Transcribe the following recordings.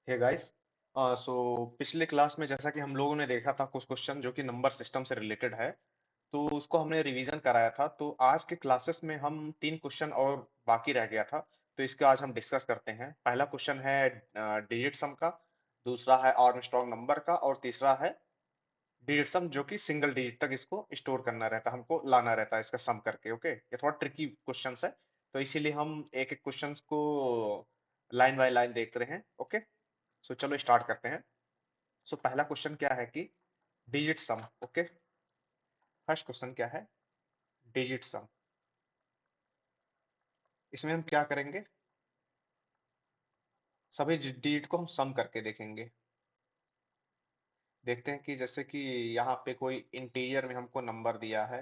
Hey guys. सो पिछले class में जैसा कि हम लोगों ने देखा था कुछ क्वेश्चन जो कि नंबर सिस्टम से रिलेटेड है, तो उसको हमने रिवीजन कराया था। तो आज के क्लासेस में हम तीन क्वेश्चन और बाकी रह गया था, तो इसका आज हम डिस्कस करते हैं। पहला क्वेश्चन है डिजिट सम का, दूसरा है आर्मस्ट्रॉन्ग नंबर का, और तीसरा है डिजिट सम जो कि सिंगल डिजिट तक इसको स्टोर करना रहता है, हमको लाना रहता है इसका सम करके। ओके, ये थोड़ा ट्रिकी क्वेश्चंस है, तो इसीलिए हम एक एक क्वेश्चंस को लाइन बाय लाइन देख रहे हैं। ओके, सो चलो स्टार्ट करते हैं। सो पहला क्वेश्चन क्या है कि डिजिट सम। ओके, फर्स्ट क्वेश्चन क्या है, डिजिट सम। इसमें हम क्या करेंगे, सभी डिजिट को हम सम करके देखेंगे। देखते हैं कि जैसे कि यहाँ पे कोई इंटीजर में हमको नंबर दिया है।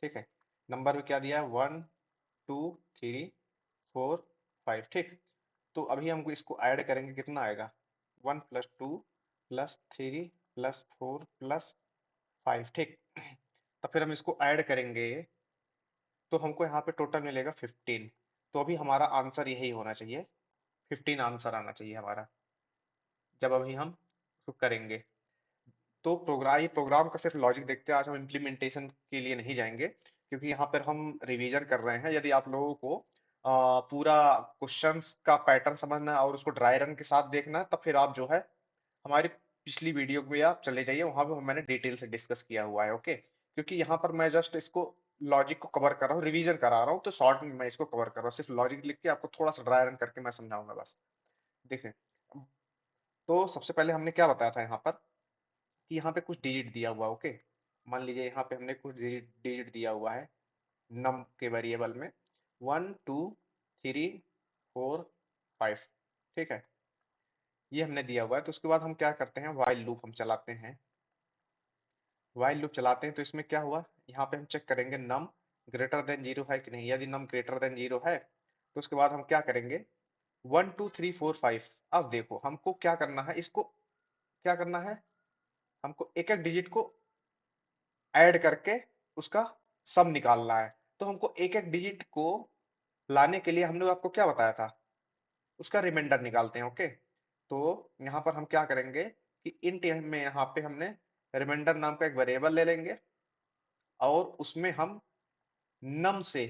ठीक है, नंबर में क्या दिया है, 1 2 3 4 5। ठीक, तो अभी हमको इसको ऐड करेंगे, कितना आएगा, 1 + 2 + 3 + 4 + 5। ठीक, तो फिर हम इसको ऐड करेंगे तो हमको यहाँ पे टोटल मिलेगा 15। तो अभी हमारा आंसर यही होना चाहिए, 15 आंसर आना चाहिए हमारा जब अभी हम उसको करेंगे। तो प्रोग्राम, ये प्रोग्राम का सिर्फ लॉजिक देखते हैं, आज हम इम्प्लीमेंटेशन के लिए नहीं जाएंगे, क्योंकि यहाँ पर हम रिवीजन कर रहे हैं। यदि आप लोगों को पूरा क्वेश्चंस का पैटर्न समझना है और उसको ड्राई रन के साथ देखना है, तब फिर आप जो है हमारी पिछली वीडियो में आप चले जाइए, वहां पे मैंने डिटेल से डिस्कस किया हुआ है। ओके, क्योंकि यहाँ पर मैं जस्ट इसको लॉजिक को कवर कर रहा हूँ, रिवीजन करा रहा हूँ, तो शॉर्ट में मैं इसको कवर कर रहा हूँ, सिर्फ लॉजिक लिख के आपको थोड़ा सा ड्राई रन करके मैं समझाऊंगा बस। देखें, तो सबसे पहले हमने क्या बताया था यहाँ पर कि यहाँ पे कुछ डिजिट दिया हुआ। ओके, मान लीजिए यहाँ पे हमने कुछ डिजिट डिजिट दिया हुआ है नम के वेरिएबल में, 1 2 3 4 5। ठीक है, ये हमने दिया हुआ है। तो उसके बाद हम क्या करते हैं, व्हाइल लूप हम चलाते हैं। व्हाइल लूप चलाते हैं तो इसमें क्या हुआ, यहाँ पे हम चेक करेंगे नम ग्रेटर देन जीरो है कि नहीं। यदि नम ग्रेटर देन जीरो है तो उसके बाद हम क्या करेंगे, 1 2 3 4 5। अब देखो हमको क्या करना है, इसको क्या करना है, हमको एक एक डिजिट को ऐड करके उसका सम निकालना है। तो हमको एक एक डिजिट को लाने के लिए हमने आपको क्या बताया था, उसका रिमाइंडर निकालते हैं। ओके, तो यहाँ पर हम क्या करेंगे कि इंट में यहाँ पे हमने रिमाइंडर नाम का एक वेरिएबल ले लेंगे, और उसमें हम नम से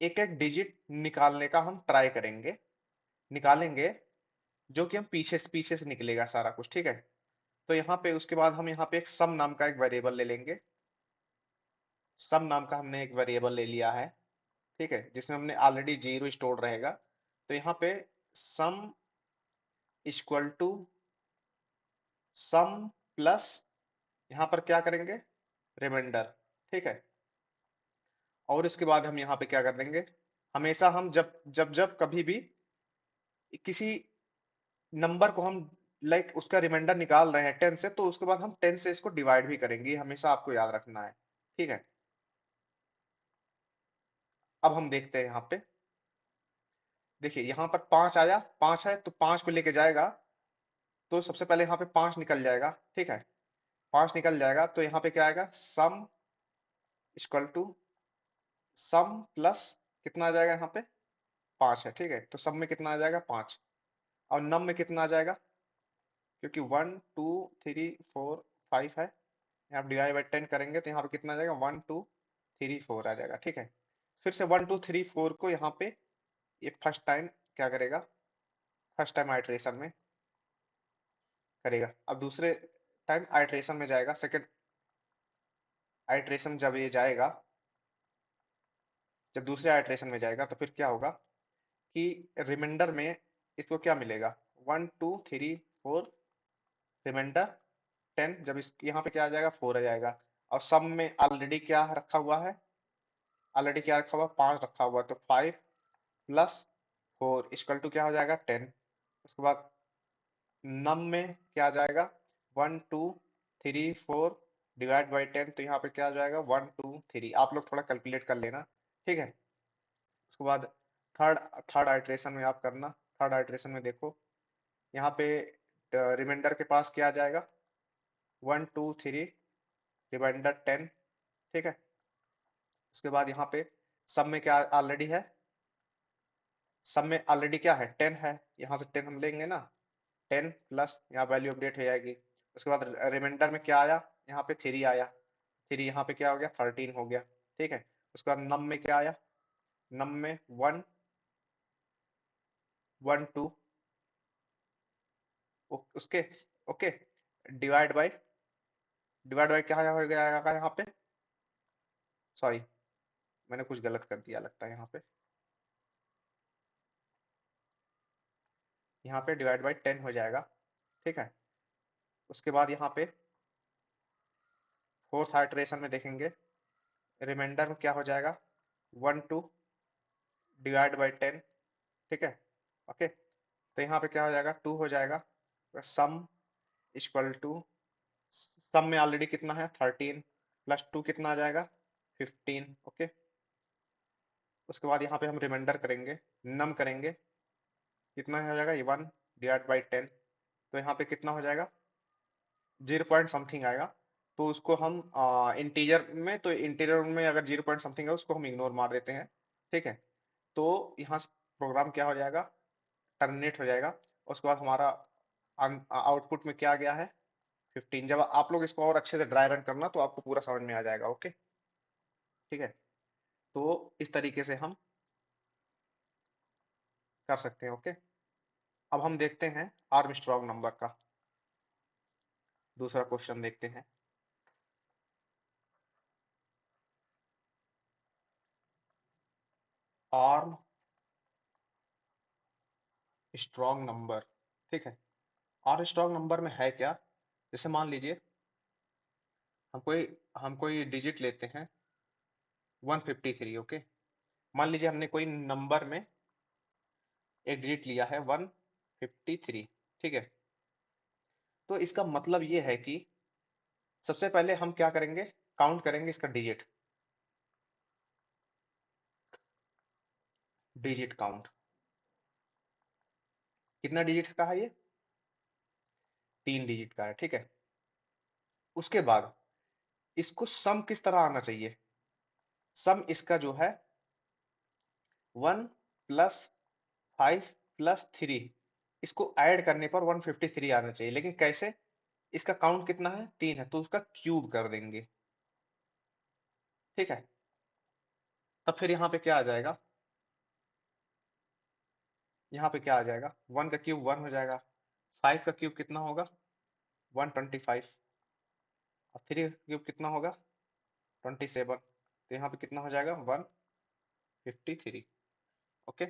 एक एक डिजिट निकालने का हम ट्राई करेंगे, निकालेंगे, जो कि हम पीछे से निकलेगा सारा कुछ। ठीक है, तो यहाँ पे उसके बाद हम यहाँ पे एक सम नाम का एक वेरिएबल ले लेंगे। सम नाम का हमने एक वेरिएबल ले लिया है, ठीक है, जिसमें हमने ऑलरेडी जीरो स्टोर रहेगा। तो यहाँ पे sum equal to sum plus, यहाँ पर क्या करेंगे, रिमाइंडर। ठीक है, और इसके बाद हम यहाँ पे क्या कर देंगे, हमेशा हम जब जब जब कभी भी किसी नंबर को हम लाइक उसका रिमाइंडर निकाल रहे हैं 10 से, तो उसके बाद हम 10 से इसको डिवाइड भी करेंगे, ये हमेशा आपको याद रखना है। ठीक है, अब हम देखते हैं यहाँ पे, देखिए यहाँ पर 5 आया, 5 है तो 5 को लेके जाएगा, तो सबसे पहले यहाँ पे 5 निकल जाएगा। ठीक है, 5 निकल जाएगा तो यहाँ पे क्या आएगा, sum equal to sum plus, कितना आ जाएगा यहाँ पे, 5 है। ठीक है, तो सम में कितना आ जाएगा, 5, और नम में कितना आ जाएगा, क्योंकि 1 2 3 4 5 है, यहाँ डिवाइड बाई 10 करेंगे तो यहाँ पे कितना आ जाएगा, 1 2 3 4 आ जाएगा। ठीक है, फिर से 1 2 3 4 को यहाँ पे ये फर्स्ट टाइम क्या करेगा, फर्स्ट टाइम आइट्रेशन में करेगा। अब दूसरे टाइम आइट्रेशन में जाएगा, सेकंड आइट्रेशन जब ये जाएगा, जब दूसरे आइट्रेशन में जाएगा तो फिर क्या होगा कि रिमाइंडर में इसको क्या मिलेगा, 1 2 3 4, रिमाइंडर 10, जब इस यहाँ पे क्या आ जाएगा, 4 आ जाएगा। और सम में ऑलरेडी क्या रखा हुआ है, ऑलरेडी क्या रखा हुआ, 5 रखा हुआ है, तो 5 + 4 इक्वल टू क्या हो जाएगा, 10। उसके बाद नम में क्या आ जाएगा, 1 2 3 4 डिवाइड बाई 10, तो यहाँ पे क्या आ जाएगा, 1 2 3। आप लोग थोड़ा कैलकुलेट कर लेना। ठीक है, उसके बाद थर्ड थर्ड आइट्रेशन में आप करना, थर्ड आइट्रेशन में देखो यहाँ पे रिमाइंडर के पास क्या आ जाएगा, 1 2 3 रिमाइंडर 10। ठीक है, उसके बाद यहाँ पे सब में क्या ऑलरेडी है, सब में ऑलरेडी क्या है 10 है, यहाँ से 10 हम लेंगे ना, 10 प्लस यहाँ वैल्यू अपडेट हो जाएगी। उसके बाद रिमाइंडर में क्या आया, यहाँ पे 3 आया, 3 यहाँ पे क्या हो गया 13 हो गया, ठीक है। उसके बाद नम में क्या आया, नम में 1 1 2 उसके okay, divide by, divide by क्या हो गया यहाँ पे, सॉरी मैंने कुछ गलत कर दिया लगता है यहाँ पे, यहाँ पे डिवाइड बाय 10 हो जाएगा, ठीक है। उसके बाद यहाँ पे फोर्थ आइटरेशन में देखेंगे, रिमाइंडर में क्या हो जाएगा 1 2 डिवाइड बाय 10, ठीक है, ओके। तो यहाँ पे क्या हो जाएगा 2 हो जाएगा, सम इक्वल टू, सम में ऑलरेडी कितना है 13 प्लस 2 कितना आ जाएगा 15, ओके। उसके बाद यहाँ पे हम रिमाइंडर करेंगे, नम करेंगे, कितना हो जाएगा 1 डिवाइड बाई 10, तो यहाँ पे कितना हो जाएगा 0 पॉइंट समथिंग आएगा। तो उसको हम इंटीजर में, तो इंटीजर में अगर 0 पॉइंट समथिंग है उसको हम इग्नोर मार देते हैं, ठीक है। तो यहाँ से प्रोग्राम क्या हो जाएगा, टर्मिनेट हो जाएगा। उसके बाद हमारा आउटपुट में क्या आ गया है 15। जब आप लोग इसको और अच्छे से ड्राई रन करना तो आपको पूरा समझ में आ जाएगा, ओके, ठीक है। तो इस तरीके से हम कर सकते हैं, ओके। अब हम देखते हैं आर्मस्ट्रांग नंबर का दूसरा क्वेश्चन देखते हैं। आर्म स्ट्रॉन्ग नंबर, ठीक है। आर्म स्ट्रॉन्ग नंबर में है क्या, जैसे मान लीजिए हम कोई, हम कोई डिजिट लेते हैं 153, ओके। मान लीजिए हमने कोई नंबर में एक डिजिट लिया है 153, ठीक है। तो इसका मतलब ये है कि सबसे पहले हम क्या करेंगे, काउंट करेंगे इसका डिजिट, डिजिट काउंट, कितना डिजिट का है ये 3 डिजिट का है, ठीक है। उसके बाद इसको सम किस तरह आना चाहिए, सम इसका जो है 1 प्लस 5 प्लस 3, इसको ऐड करने पर 153 आना चाहिए, लेकिन कैसे, इसका काउंट कितना है 3 है तो उसका क्यूब कर देंगे, ठीक है। तब फिर यहाँ पे क्या आ जाएगा, यहाँ पे क्या आ जाएगा 1 का क्यूब 1 हो जाएगा, 5 का क्यूब कितना होगा 125, और 3 का क्यूब कितना होगा 27, तो यहाँ पे कितना हो जाएगा 153, ओके।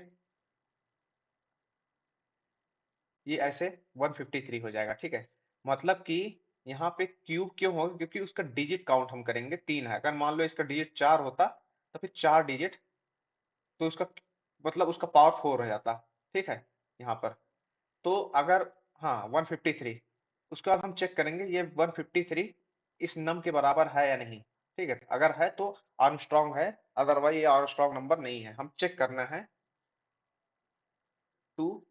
ये ऐसे 153 हो जाएगा, ठीक है। मतलब कि यहाँ पे क्यूब क्यों होगा, क्योंकि उसका डिजिट काउंट हम करेंगे 3 है। अगर मान लो इसका डिजिट 4 होता तो फिर 4 डिजिट, तो उसका मतलब उसका पावर 4 हो जाता, ठीक है यहाँ पर। तो अगर हाँ 153, उसके बाद हम चेक करेंगे ये 153 इस नम के बराबर है या नहीं, ठीक है। अगर है तो आर्मस्ट्रांग है, अदरवाइज ये आर्मस्ट्रांग नंबर नहीं है। हम चेक करना है to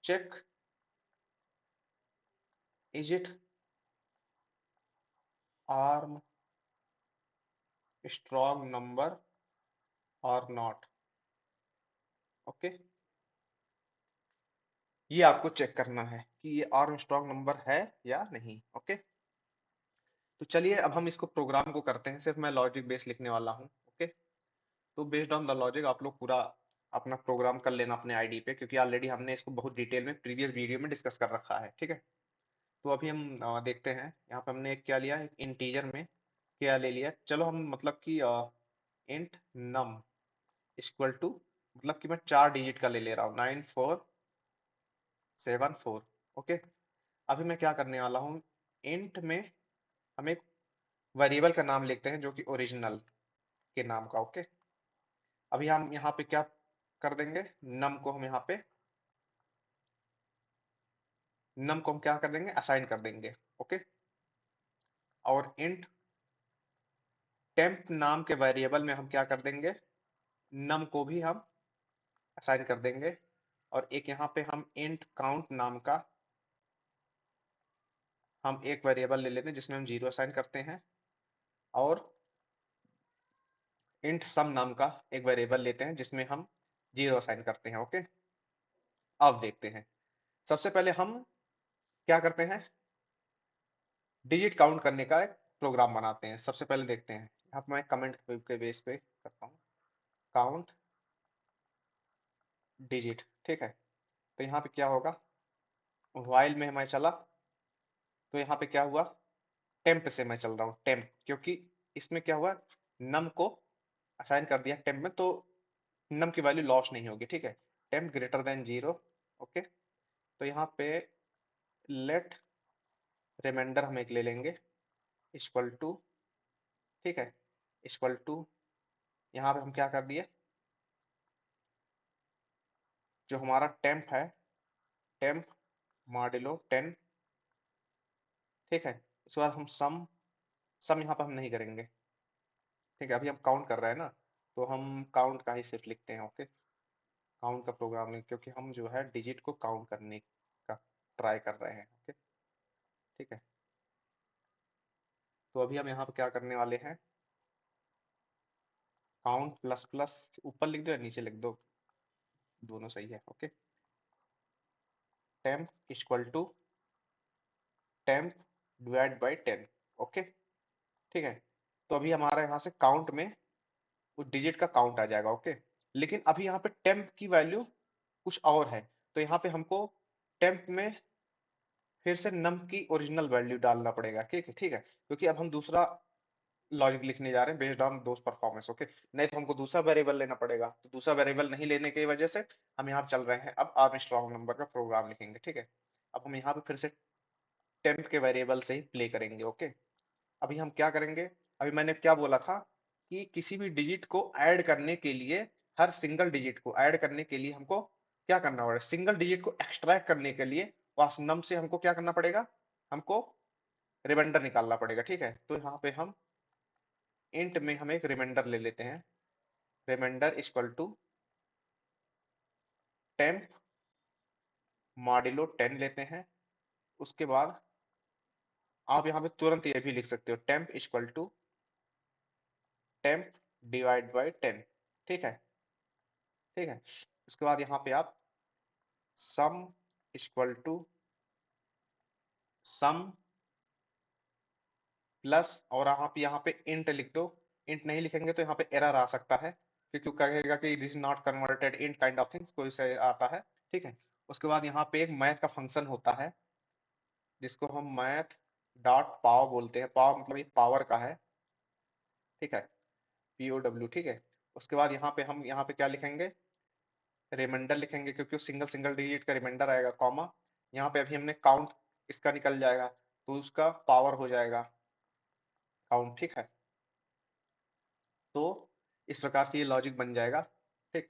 check is it Armstrong number और नॉट, ओके। ये आपको चेक करना है कि ये आर्मस्ट्रांग नंबर है या नहीं, ओके। तो चलिए अब हम इसको प्रोग्राम को करते हैं, सिर्फ मैं लॉजिक बेस लिखने वाला हूँ, ओके। तो बेस्ड ऑन द लॉजिक आप लोग पूरा अपना प्रोग्राम कर लेना अपने आईडी पे, क्योंकि ऑलरेडी हमने इसको बहुत डिटेल में प्रीवियस वीडियो में डिस्कस कर रखा है, ठीक है। तो अभी हम देखते हैं यहाँ पे हमने एक क्या लिया, एक इंटीजर में क्या ले लिया। चलो हम मतलब कि इंट नम इक्वल टू, मतलब कि मैं 4 डिजिट का ले ले रहा हूँ 9474, ओके। अभी मैं क्या करने वाला हूँ, इंट में हम एक वेरिएबल का नाम लिखते हैं जो कि ओरिजिनल के नाम का, ओके। अभी हम यहाँ पे क्या कर देंगे, नम को हम यहाँ पे, नम को हम क्या कर देंगे असाइन कर देंगे, ओके। और इंट टेम्प नाम के वेरिएबल में हम क्या कर देंगे, नम को भी हम असाइन कर देंगे। और एक यहाँ पे हम इंट काउंट नाम का हम एक वेरिएबल ले लेते हैं जिसमें हम 0 असाइन करते हैं। और इंट सम नाम का एक वेरिएबल लेते हैं जिसमें हम 0 असाइन करते हैं। ओके, अब देखते हैं। सबसे पहले हम क्या करते हैं, डिजिट काउंट करने का एक प्रोग्राम बनाते हैं। सबसे पहले देखते हैं, यहाँ पे मैं कमेंट के बेस पे करता हूँ, काउंट डिजिट। ठीक है, तो यहाँ पे क्या होगा, व्हाइल में मैं चला तो यहाँ पे क्या हुआ, टेम्प से मैं चल रहा हूँ, टेम्प, क्योंकि इसमें क्या हुआ, नम को असाइन कर दिया टेम्प में, तो नम की वैल्यू लॉस नहीं होगी। ठीक है, टेम्प ग्रेटर देन 0। ओके, तो यहाँ पे लेट रिमाइंडर हम एक ले लेंगे, इक्वल टू, ठीक है, इक्वल टू, यहाँ पे हम क्या कर दिए, जो हमारा टेम्प है, टेम्प मॉड्यूलो 10। ठीक है, उसके बाद हम सम, सम यहाँ पर हम नहीं करेंगे। ठीक है, अभी हम काउंट कर रहे हैं ना, तो हम काउंट का ही सिर्फ लिखते हैं। ओके, काउंट का प्रोग्राम नहीं, क्योंकि हम जो है डिजिट को काउंट करने का ट्राई कर रहे हैं। ओके, ठीक है, तो अभी हम यहाँ पे क्या करने वाले हैं, काउंट प्लस प्लस, ऊपर लिख दो या नीचे लिख दो, दोनों सही है। Okay, temp equal to temp divide by 10। Okay, ठीक है, तो अभी हमारा यहाँ से काउंट में उस डिजिट का काउंट आ जाएगा। ओके, लेकिन अभी यहाँ पे टेम्प की वैल्यू कुछ और है, तो यहाँ पे हमको टेम्प में फिर से नम की ओरिजिनल वैल्यू डालना पड़ेगा। ठीक है, ठीक है, क्योंकि अब हम दूसरा लॉजिक लिखने जा रहे हैं based on those performance. Okay, नहीं तो हमको दूसरा वेरिएबल लेना पड़ेगा, तो दूसरा वेरिएबल नहीं लेने की वजह से हम यहाँ चल रहे हैं, अब आर्मस्ट्रांग नंबर का प्रोग्राम लिखेंगे। ठीक है, अब हम यहाँ पे फिर से टेम्प के वेरिएबल से ही प्ले करेंगे। ओके, अभी हम क्या करेंगे, अभी मैंने क्या बोला था कि किसी भी डिजिट को ऐड करने के लिए, हर सिंगल डिजिट को ऐड करने के लिए हमको क्या करना पड़ेगा, सिंगल डिजिट को एक्सट्रैक्ट करने के लिए वहां नम से हमको क्या करना पड़ेगा, हमको रिमाइंडर निकालना पड़ेगा। ठीक है, तो यहाँ पे हम इंट में हम एक रिमाइंडर ले लेते हैं, remainder equal to temp modulo 10 लेते हैं। उसके बाद आप यहाँ पे तुरंत ये भी लिख सकते हो, temp equal to temp divide by 10। ठीक है, ठीक है, उसके बाद यहाँ पे आप sum equal to sum plus, और यहाँ पे इंट लिख दो। इंट नहीं लिखेंगे तो यहाँ पे एरर आ सकता है, क्योंकि कहेगा कि this is not converted int kind of things, कोई से आता है। ठीक है, उसके बाद यहाँ पे एक मैथ का फंक्शन होता है जिसको हम मैथ डॉट पाव बोलते हैं, पाव मतलब ये पावर का है। ठीक है, POW। ठीक है, उसके बाद यहाँ पे हम यहाँ पे क्या लिखेंगे, रिमाइंडर लिखेंगे, क्योंकि सिंगल सिंगल डिजिट का रिमाइंडर आएगा, कॉमा, यहाँ पे अभी हमने काउंट इसका निकल जाएगा, तो उसका पावर हो जाएगा काउंट। ठीक है, तो इस प्रकार से ये लॉजिक बन जाएगा। ठीक,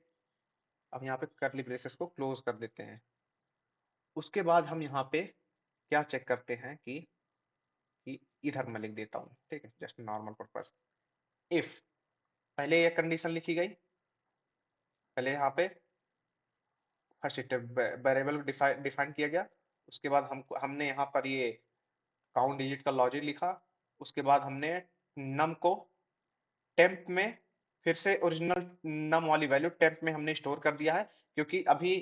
अब यहाँ पे कर्ली ब्रेसेस को क्लोज कर देते हैं। उसके बाद हम यहाँ पे क्या चेक करते हैं कि इधर मैं लिख देता हूँ। ठीक है, जस्ट नॉर्मल पर्पस, इफ, पहले ये कंडीशन लिखी गई, पहले यहाँ पे फर्स्ट वेरिएबल डिफाइन किया गया, उसके बाद हमने यहाँ पर ये काउंट डिजिट का लॉजिक लिखा, उसके बाद हमने नम को टेम्प में फिर से ओरिजिनल नम वाली वैल्यू टेम्प में हमने स्टोर कर दिया है, क्योंकि अभी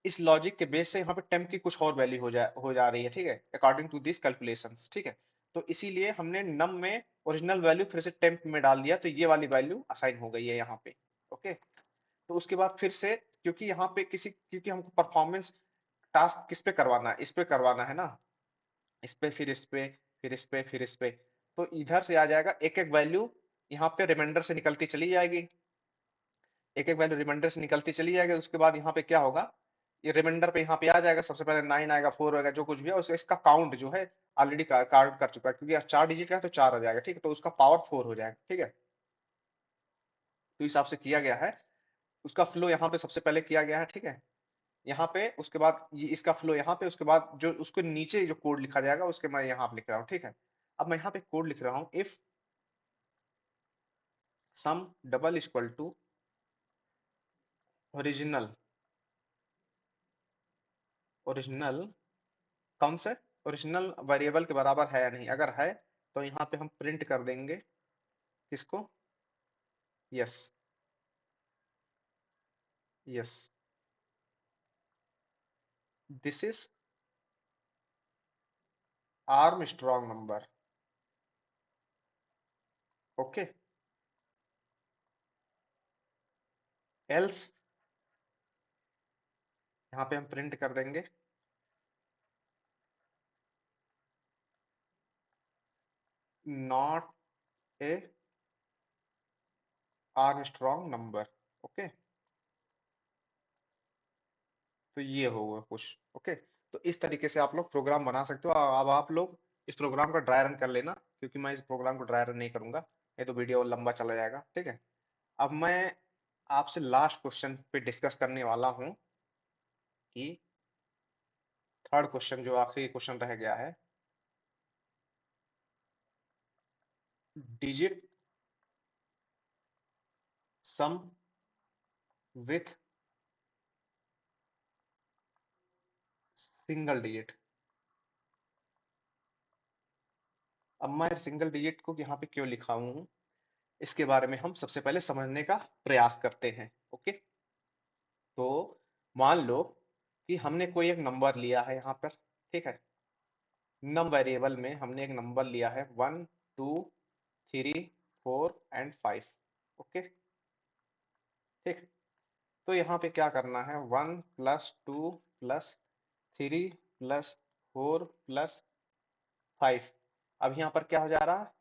इस लॉजिक के बेस से यहाँ पे टेम्प की कुछ और वैल्यू हो जा रही है। ठीक है, अकॉर्डिंग टू दिस कैलकुलेशंस। ठीक है, तो इसीलिए हमने नम में ओरिजिनल वैल्यू फिर से टेम्प में डाल दिया, तो ये वाली वैल्यू असाइन हो गई है यहाँ पे। ओके, तो उसके बाद फिर से, क्योंकि यहाँ पे क्योंकि हमको परफॉर्मेंस टास्क किस पे करवाना है, इस पे करवाना है ना, इस पे फिर इस पे फिर इस पे फिर इस पे, तो इधर से आ जाएगा एक एक वैल्यू, यहाँ पे रिमाइंडर से निकलती चली जाएगी, एक एक वैल्यू रिमाइंडर से निकलती चली जाएगी। उसके बाद यहाँ पे क्या होगा, ये रिमाइंडर पे यहाँ पे आ जाएगा, सबसे पहले 9 आएगा, 4 आएगा, जो कुछ भी है उसका इसका काउंट जो है ऑलरेडी काउंट कर चुका है, क्योंकि 4 डिजिट का है तो 4 आ जाएगा। ठीक है, तो उसका पावर 4 हो जाएगा। ठीक है, तो इस हिसाब से किया गया है, उसका फ्लो यहाँ पे सबसे पहले किया गया है। ठीक है, यहाँ पे उसके बाद ये इसका फ्लो यहाँ पे, उसके बाद जो उसको नीचे जो कोड लिखा जाएगा उसके मैं यहाँ पे लिख रहा हूँ। ठीक है, अब मैं यहाँ पे कोड लिख रहा हूँ, if sum double equal to original, original कौन से, ओरिजिनल वेरिएबल के बराबर है या नहीं, अगर है तो यहाँ पे हम प्रिंट कर देंगे किसको, yes, yes, this is Armstrong number. Okay, else यहाँ पे हम प्रिंट कर देंगे not a Armstrong number. Okay, तो ये होगा कुछ। ओके, तो इस तरीके से आप लोग प्रोग्राम बना सकते हो। अब आप लोग इस प्रोग्राम का ड्राई रन कर लेना, क्योंकि मैं इस प्रोग्राम को ड्राई रन नहीं करूंगा, नहीं तो वीडियो लंबा चला जाएगा। ठीक है, अब मैं आपसे लास्ट क्वेश्चन पे डिस्कस करने वाला हूं कि थर्ड क्वेश्चन जो आखिरी क्वेश्चन रह गया है, digit some with single digit. अब मैं सिंगल डिजिट को यहाँ पे क्यों लिखा हूं, इसके बारे में हम सबसे पहले समझने का प्रयास करते हैं। ओके, तो मान लो कि हमने कोई एक नंबर लिया है यहाँ पर। ठीक है, नम वेरिएबल में हमने एक नंबर लिया है 1 2 3 4 एंड 5। ओके, ठीक, तो यहाँ पे क्या करना है, 1 + 2 + 3 + 4 + 5। अब यहाँ पर क्या हो जा रहा है,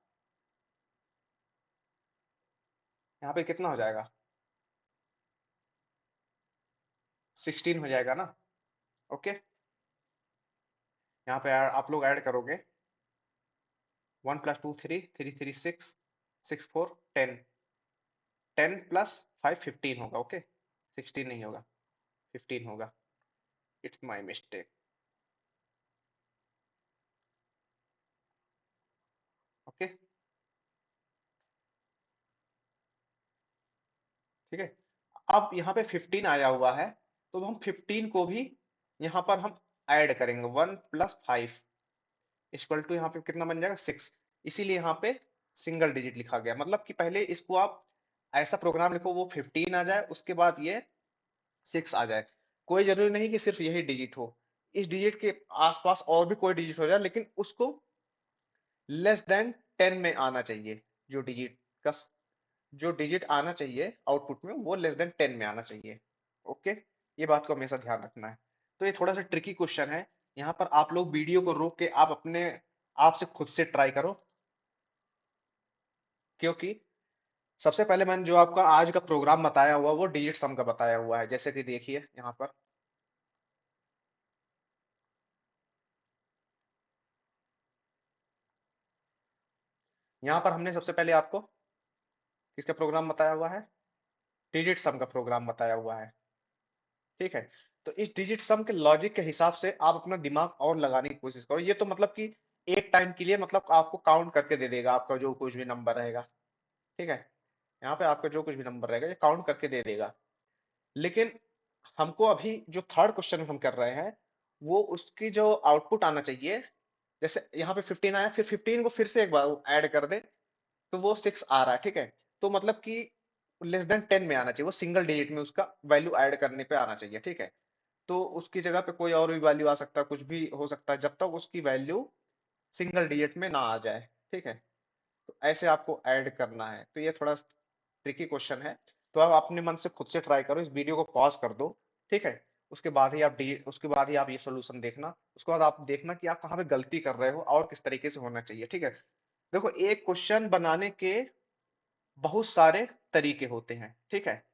यहाँ पे कितना हो जाएगा, 16 हो जाएगा ना। ओके, यहाँ पे आप लोग ऐड करोगे 1 + 2 3 3 3 6 6 4 10, 10 + 5 15 होगा। ओके, 16 नहीं होगा, 15 होगा। It's my mistake. ओके, ठीक है, अब यहाँ पे 15 आया हुआ है, तो हम 15 को भी यहाँ पर हम ऐड करेंगे। 1 + 5 = यहाँ पे कितना बन जाएगा, 6। इसीलिए यहाँ पे सिंगल डिजिट लिखा गया, मतलब कि पहले इसको आप ऐसा प्रोग्राम लिखो वो 15 आ जाए, उसके बाद ये 6 आ जाए। कोई जरूरी नहीं कि सिर्फ यही डिजिट हो, इस डिजिट के आसपास और भी कोई डिजिट हो जाए, लेकिन उसको <<10 में आना चाहिए। जो डिजिट का जो डिजिट आना चाहिए आउटपुट में, वो <<10 में आना चाहिए। ओके, ये बात को हमेशा ध्यान रखना है। तो ये थोड़ा सा ट्रिकी क्वेश्चन है, यहाँ पर आप लोग वीडियो को रोक के आप अपने आप से खुद से ट्राई करो, क्योंकि सबसे पहले मैंने जो आपका आज का प्रोग्राम बताया हुआ वो डिजिट सम का बताया हुआ है। जैसे कि देखिए यहाँ पर, यहाँ पर हमने सबसे पहले आपको किसका प्रोग्राम बताया हुआ है, डिजिट सम का प्रोग्राम बताया हुआ है। ठीक है, तो इस डिजिट सम के लॉजिक के हिसाब से आप अपना दिमाग और लगाने की कोशिश करो। ये तो मतलब कि एक टाइम के लिए मतलब आपको काउंट करके दे देगा, आपका जो कुछ भी नंबर रहेगा। ठीक है, यहाँ पे आपका जो कुछ भी नंबर रहेगा ये काउंट करके दे देगा। लेकिन हमको अभी जो थर्ड क्वेश्चन हम कर रहे हैं, वो उसकी जो आउटपुट आना चाहिए, जैसे यहाँ पे 15 आया, फिर 15 को फिर से एक बार ऐड कर दे, तो वो 6 आ रहा है। ठीक है, तो मतलब कि <<10 में आना चाहिए, वो सिंगल डिजिट में उसका वैल्यू ऐड करने पे आना चाहिए। ठीक है, तो उसकी जगह पे कोई और भी वैल्यू आ सकता है, कुछ भी हो सकता है, जब तक उसकी वैल्यू सिंगल डिजिट में ना आ जाए। ठीक है, तो ऐसे आपको ऐड करना है। तो ये थोड़ा ट्रिकी क्वेश्चन है, तो आप अपने मन से खुद से ट्राई करो, इस वीडियो को पॉज कर दो। ठीक है, उसके बाद ही आप ये सॉल्यूशन देखना, उसके बाद आप देखना कि आप कहाँ पे गलती कर रहे हो और किस तरीके से होना चाहिए। ठीक है, देखो एक क्वेश्चन बनाने के बहुत सारे तरीके होते हैं। ठीक है,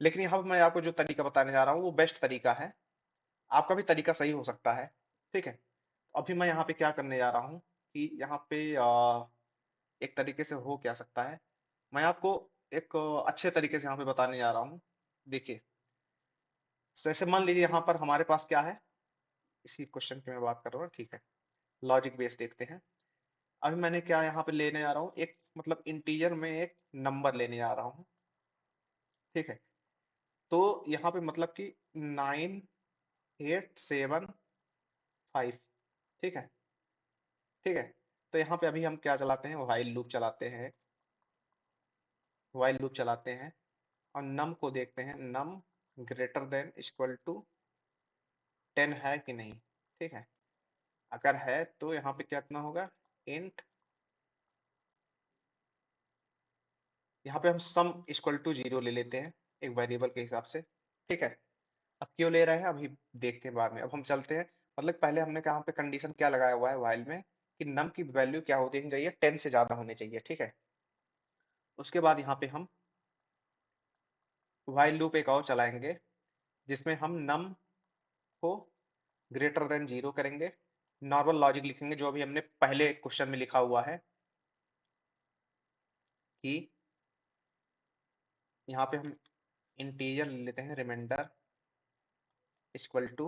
लेकिन यहाँ पे मैं आपको जो तरीका बताने जा रहा हूँ वो बेस्ट तरीका है। आपका भी तरीका सही हो सकता है। ठीक है, अभी मैं यहाँ पे क्या करने जा रहा हूँ कि यहाँ पे एक तरीके से हो क्या सकता है, मैं आपको एक अच्छे तरीके से यहाँ पे बताने जा रहा हूँ। देखिए, जैसे मान लीजिए यहाँ पर हमारे पास क्या है, इसी क्वेश्चन की मैं बात कर रहा हूँ। ठीक है, लॉजिक बेस देखते हैं। अभी मैंने क्या यहाँ पे लेने जा रहा हूँ, एक मतलब इंटीजर में एक नंबर लेने जा रहा हूँ। ठीक है, तो यहाँ पे मतलब कि 9875। ठीक है, ठीक है, तो यहाँ पे अभी हम क्या चलाते हैं, व्हाइल लूप चलाते हैं। व्हाइल लूप चलाते हैं और नम को देखते हैं, नम ग्रेटर देन इक्वल टू 10 है कि नहीं। ठीक है, अगर है तो यहाँ पे कितना होगा, इंट, यहाँ पे हम सम इक्वल टू 0 ले लेते हैं एक वेरिएबल के हिसाब से। ठीक है, अब क्यों ले रहे हैं अभी देखते हैं बाद में। अब हम चलते हैं, मतलब पहले हमने कहाँ पे कंडीशन क्या लगाया हुआ है व्हाइल में, कि नम की वैल्यू क्या होनी चाहिए, 10 से ज्यादा होनी चाहिए। ठीक है, उसके बाद यहाँ पे हम व्हाइल लूप एक और चलाएंगे जिसमें हम नम को ग्रेटर देन 0 करेंगे, नॉर्मल लॉजिक लिखेंगे जो अभी हमने पहले क्वेश्चन में लिखा हुआ है कि यहाँ पे हम इंटीजर ले लेते हैं, remainder equal to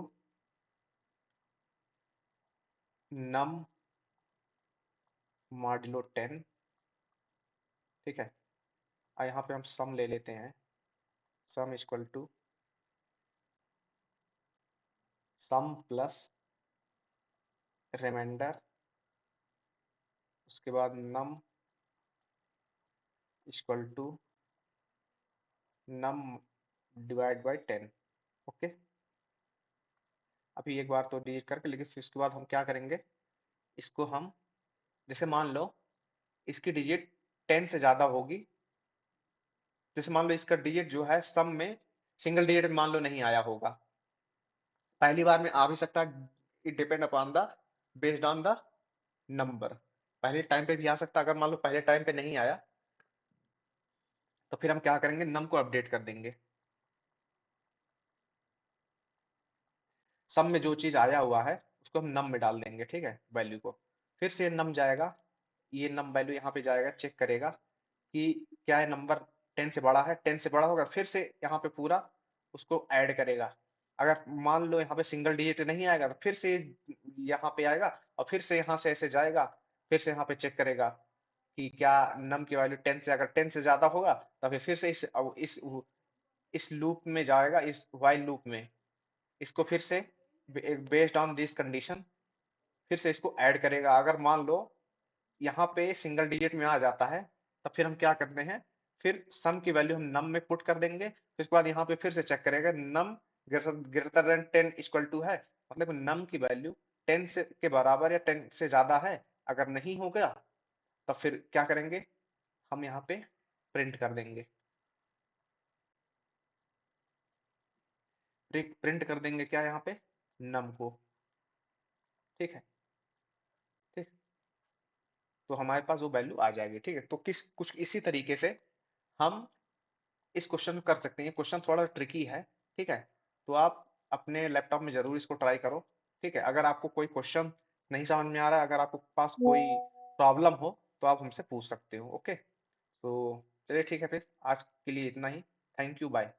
num modulo 10। ठीक है, और यहाँ पे हम सम ले लेते हैं, sum equal to sum plus remainder, उसके बाद num equal to num divide by 10। Okay, अभी एक बार तो डिलीट करके, लेकिन फिर उसके बाद हम क्या करेंगे, इसको हम, जैसे मान लो इसकी डिजिट 10 से ज्यादा होगी, जैसे मान लो इसका डिजिट जो है सम में सिंगल डिजिट मान लो नहीं आया होगा, पहली बार में आ भी सकता है, it depend upon the based on the number, पहले टाइम पे भी आ सकता है। अगर मान लो पहले टाइम पे नहीं आया तो फिर हम क्या करेंगे, नम को अपडेट कर देंगे, सम में जो चीज आया हुआ है उसको हम नम में डाल देंगे। ठीक है, वैल्यू को, फिर से नम जाएगा, ये नम वैल्यू यहाँ पे जाएगा, चेक करेगा कि क्या है नंबर 10 से बड़ा है, 10 से बड़ा होगा, फिर से यहाँ पे पूरा उसको ऐड करेगा। अगर मान लो यहाँ पे सिंगल डिजिट नहीं आएगा तो फिर से यहाँ पे आएगा और फिर से यहाँ से ऐसे जाएगा, फिर से यहाँ पे चेक करेगा कि क्या नम की वैल्यू 10 से, अगर 10 से ज्यादा होगा तो फिर से इस लूप में जाएगा, इस वाइल लूप में, इसको फिर से बेस्ड ऑन दिस कंडीशन फिर से इसको ऐड करेगा। अगर मान लो यहाँ पे सिंगल डिजिट में आ जाता है तब फिर हम क्या करते हैं, फिर सम की वैल्यू हम नम में पुट कर देंगे, फिर उसके बाद यहाँ पे फिर से चेक करेगा नम ग्रेटर देन 10 इक्वल टू है, मतलब नम की वैल्यू 10 से के बराबर या 10 से ज्यादा है। अगर नहीं हो गया तब फिर क्या करेंगे, हम यहाँ पे प्रिंट कर देंगे, प्रिंट कर देंगे क्या यहाँ पे, नम को। ठीक है, ठीक, तो हमारे पास वो वैल्यू आ जाएगी। ठीक है, तो कुछ इसी तरीके से हम इस क्वेश्चन को कर सकते हैं। क्वेश्चन थोड़ा ट्रिकी है। ठीक है, तो आप अपने लैपटॉप में जरूर इसको ट्राई करो। ठीक है, अगर आपको कोई क्वेश्चन नहीं समझ में आ रहा है, अगर आपको पास कोई प्रॉब्लम हो तो आप हमसे पूछ सकते हो। ओके, तो चलिए ठीक है, फिर आज के लिए इतना ही। Thank you, bye.